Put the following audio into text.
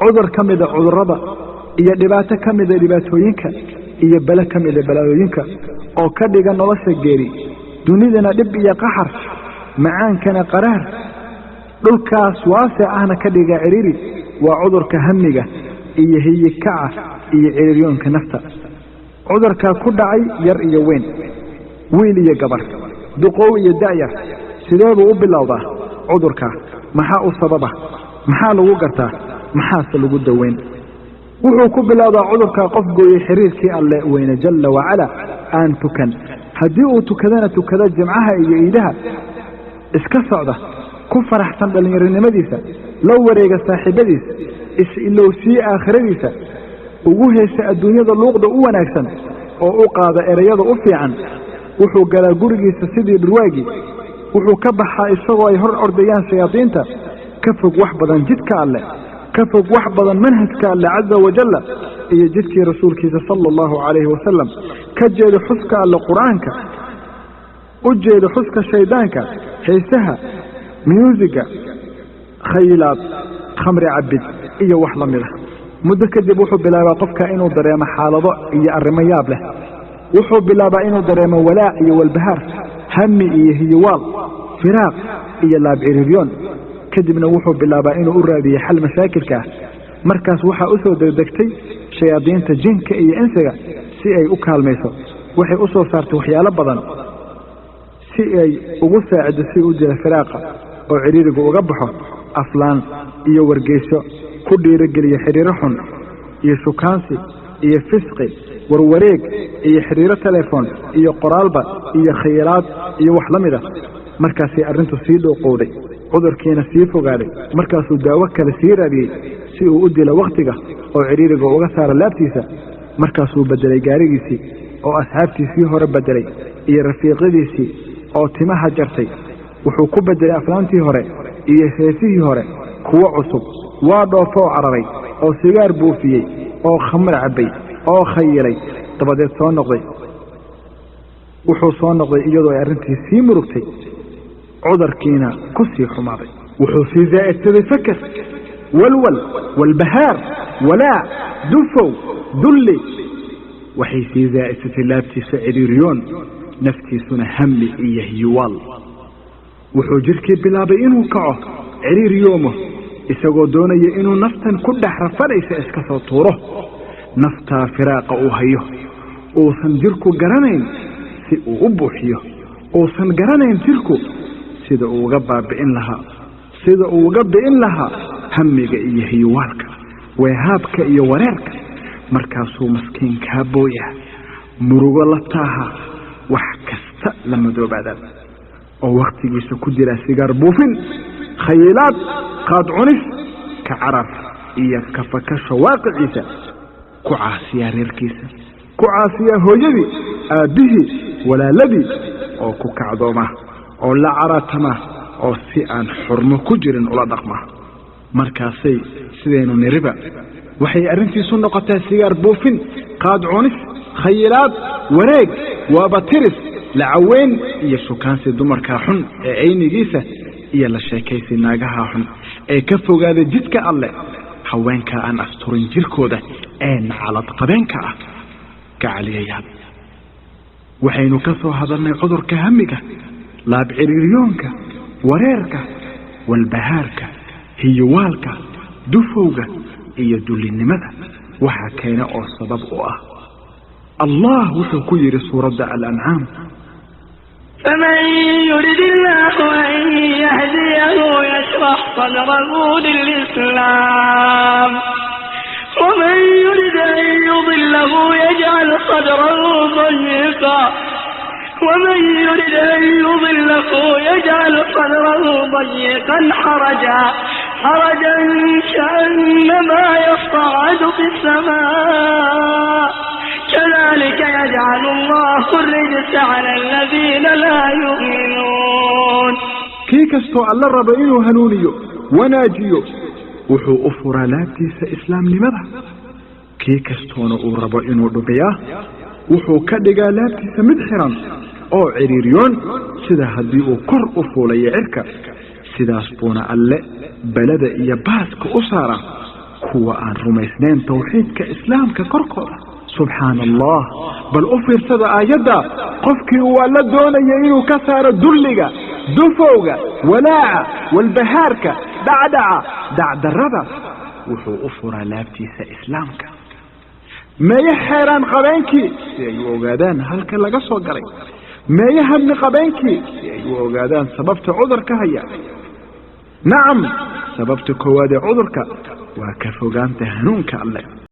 عذر كمد عذر رضا إيا دباتة كمد دباتوينك إيا بلا كمد بلاوينك أو كدقا نلسة جيري دونيدنا دب إيا قحر معان كان قرار دولكاس واسع أهنا كدقا عريري وعذر كهمجة إيا هي كعة إيا عريريون كنفتا عذر ككدعي ير إيا وين ويل إيا قبر دقو إيا داير سيدابو أبلاوضا عذر كا محاء الصبابة محاء لوقرتا محاء سلوقو الدوين wuxuu ku bilowdaa cudurka qof gooyay xiriirkii alle weyna jalla wa ala aan tukan hadii uu tukadana tukada jimcaha iyo iidaha iska socda ku faraxsan dhalinyarinimadiisa loo wareega saaxiibadiisa is-ilowsii aakhiradiisa ugu heesa adduunyada luuqda u wanaagsan oo u qaada erayada u fiican wuxuu galaa gurigiisa sidii dhurwaagi wuxuu ka baxaa isagoo ay hor ordayaan shayaadiinta ka fog wax badan jidka alle كفوق وحبضا منهجك الله عز وجل إيا جدك رسولك صلى الله عليه وسلم كجيد حسك الله قرآنك أجيد حسك شيطانك حيثها ميوزك خيلات خمر عبد إيا وحلا مله مدك دي بوحو بلا وقفك إنو دريم حالضا إيا الرمياب له وحو بلا إنو دريم ولاء إيا والبهار همي إيا هيوال فراق إيا لابعيريون كدبنا وحو بالله إنه أرادي حل مشاكلك مركز وحا أسو دكتي شياطين تجنك أي أنسجة سي أي أكال ميسو وحي أسو صارت وحي على بضن سي أي أغسى عد سي أجل فراقة أو عريرك وغبحه أفلان إيا ورقيسو كل رجل يحريرحن إيا سكانسي إيا فسقي وروريك إيا حريرة تليفون إيا قرالبة إيا خيرات إيا وحلمدة مركز سي أرنتو سيدو قودي cudurkiina sii fogaaday markaasuu daawo kale sii raadiyey si uu u dilo waqtiga oo ciriiriga uga saaro laabtiisa markaasuu bedelay gaarigiisii oo asxaabtiisii hore bedelay iyo rafiiqadiisii oo timaha jartay wuxuu ku bedelay aflaantii hore iyo heesihii hore kuwa cusub waa dhoofo cararay oo sigaar buufiyey oo khamr cabay oo khayilay dabadeed soo noqday wuxuu soo noqday iyadoo ay arrintii sii murugtay cudurkiina ku sii xumaaday wuxuu sii zaa'idsaday fakar walwal walbahaar walaa dufow dulli waxay sii zaa'idsatay laabtiisa ciriiriyoon naftiisuna hammi iyo hiwaal wuxuu jirkii bilaabay inuu kaco ciriiriyoomo isagoo doonaya inuu naftan ku dhex rafadaysa iska soo tuuro naftaa firaaqa uu hayo uusan jirku garanayn si uu u buuxiyo uusan garanayn jirku sida uu uga bi'in lahaa hamiga iyo hiywaalka weehaabka iyo wareerka markaasuu maskiinkaa booya murugo la taaha wax kasta la madoobaadaan oo waqtigiisa ku jira sigaar buufin khayilaad qaad cunis ka carar iyo ka fakasho waaqiciisa ku caasiya reerkiisa ku caasiya hooyadii aabbihii walaaladii oo ku kacdooma oo la caratama oo si aan xurmo ku jirin ula dhaqma markaasay sidaynu niriba waxay arrintiisu noqotay sigaar buufin qaad cunis khayilaad wareeg waaba tiris lacaweyn iyo shukaansi dumarka xun ee aynigiisa iyo la sheekaysi naagaha xun ee ka fogaaday jidka alle haweenka aan asturin jirkooda ee nacalad qabeenka ah gacaliyayaal waxaynu ka soo hadalnay cudurka hamiga laab ciriiryoonka wareerka walbahaarka hiyawaalka dufowga iyo dullinimada waxa keena oo sabab u ah الله وحكير سورة الأنعام فمن يرد الله أن يهديه يشرح صدره للإسلام ومن يرد أن يضله يجعل صدره ضيقا حرجا كأنما يصعد في السماء كذلك يجعل الله الرجس على الذين لا يؤمنون كيكستو على الربعين هنونيو وناجيو وحو أفر لابتيس إسلام لماذا كيكستو نقول ربعين ودبياه وحو كدقا لابتيس مدحرا أو عريريون سيدا هديو كر أفولي عركا سيدا سبونا اللي بلد إيا باسك أسارا kuwa aan rumaysnayn tawxiidka islaamka korkooda subxaana allah bal u fiirsada aayadda qofkii uu alla doonaya inuu ka saaro dulliga dufowga walaaca walbahaarka dacdarrada wuxuu u furaa laabtiisa islaamka meeye xeeraan qabeenkii si ay u ogaadaan halka laga soo galay meeye habni qabeenkii si ay u ogaadaan sababta cudurka haya nacam sababta koowaad ee cudurka waa ka fogaanta hanuunka alle